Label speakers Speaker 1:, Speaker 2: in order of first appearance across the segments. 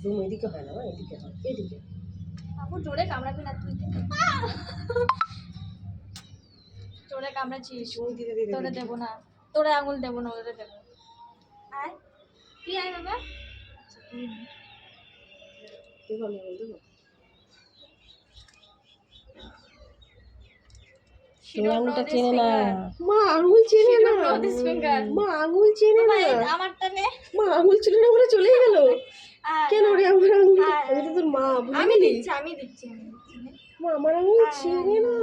Speaker 1: Zoom এদিকে হয় না, এদিকে হয়, এদিকে।
Speaker 2: বাবু জোরে কামড়াবি না তুই, জোরে কামড়াচ্ছিস, তোরে দেবো না, তোরে আঙুল দেবো না, ওরে দেবো। আয় তুই আয় বাবা।
Speaker 1: আঙুলটা চেনে না মা, আঙুল চেনে না মা, আঙুল চেনে না।
Speaker 2: আমারটা নে।
Speaker 1: মা আঙুল ছিল না বলে চলে গেল কেন রে? আমার আঙুল, আমি তো তোর মা।
Speaker 2: আমি দিচ্ছি আমি দিচ্ছি
Speaker 1: মা, আমার আঙুল চেনে না,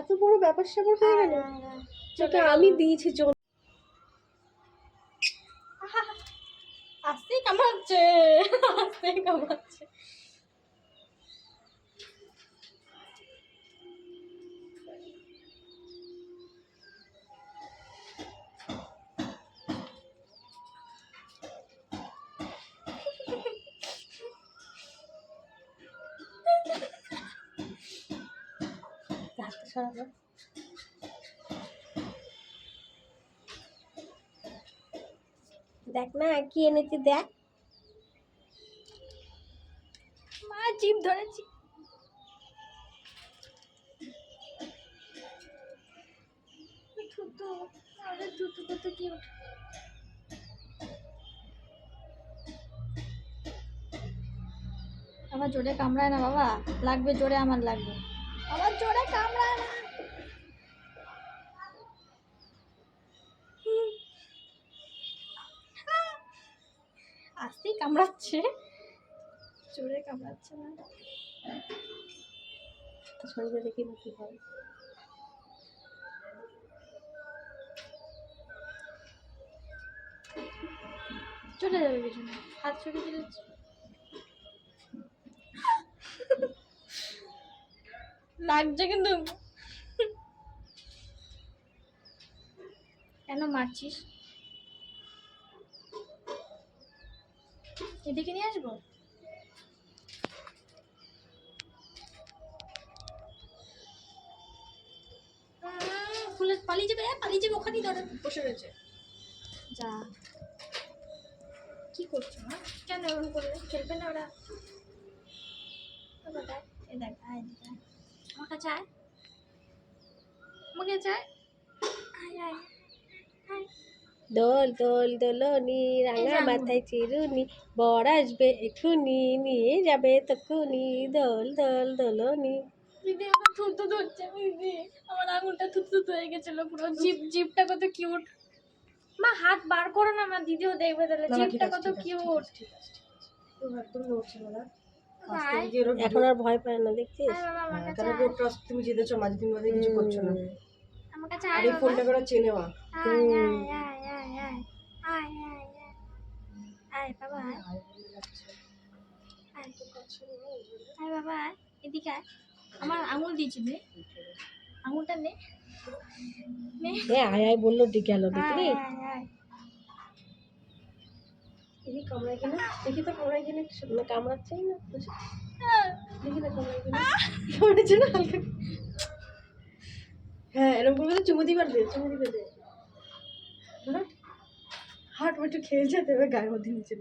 Speaker 1: এত বড় ব্যাপার স্যাপার হয়ে গেল। তোকে আমি দিয়েছি।
Speaker 2: আস্তেই কামড়াচ্ছে, আস্তেই কামড়াচ্ছে।
Speaker 1: দেখ না কি এনেছি, দেখ।
Speaker 2: মা জিভ ধরেছি। থুতু, আরে থুতু কত কিউট। আমার জোরে কামড়ায় না বাবা, লাগবে জোরে, আমার লাগবে। আমার জোরে কামড়ায় না। আস্তেই কামড়াচ্ছে, জোরে কামড়াচ্ছে না।
Speaker 1: শরীরে দেখি কি হয়।
Speaker 2: চলে যাবে পিছনে, হাত ছড়িয়ে দিলে। লাগছে কিন্তু। কেন মারছিস? এদিকে নিয়ে আসবো? ফুলে পালিয়ে যাবে, পালিয়ে যাবে, ওখানেই ধরে বসে রয়েছে। যা, কি করছো মা? কেন এরকম করলে? খেলবে না ওরা? দেখ, এই দেখ, আয় এদিকে আয়, আমার কাছে আয়, আমার কাছে আয়, আয় আয় আয়।
Speaker 1: দোল দোল দোলনি, রাঙা মাথায় চিরুনি, বর আসবে এক্ষুনি, নিয়ে যাবে তক্ষুনি, দোল দোল দোলনি।
Speaker 2: দিদি আমার থুতু ধরছে, দিদি আমার আঙুলটা থুতু হয়ে গেছিল পুরো। জিভটা কত কিউট। মা হাত বার করো না, মা দিদিও দেখবে তাহলে। জিভটা কত কিউট।
Speaker 1: এখন আর ভয় পায় না, দেখছিস?
Speaker 3: তুমি যেতেছো মাঝে, তুমি মাঝে কিছু করছো না।
Speaker 2: আমার কাছে
Speaker 3: আর এই ফোনটা করে চেনে মা।
Speaker 2: আয় আয় আয় আয় আয় আয় আয় আয় বাবা, আয় আয় বাবা, আয় এদিকে আয়। আমার আঙুল দিয়েছি, নে আঙুলটা, নে নে।
Speaker 1: আয় আয় বললো গেল, দেখলি?
Speaker 3: দেখি কামড়ায় কিনা, দেখি তো কামড়ায় কিনা।
Speaker 1: কামড়াচ্ছেই না,
Speaker 3: দেখি না কামড়ায় কিনা। কামড়েছে না হালকা। হ্যাঁ এরকম করে চুমু দিবার দে, চুমু দিবে দে। হাট একটু খেয়েছে, তবে গায়ের মধ্যে নিচে।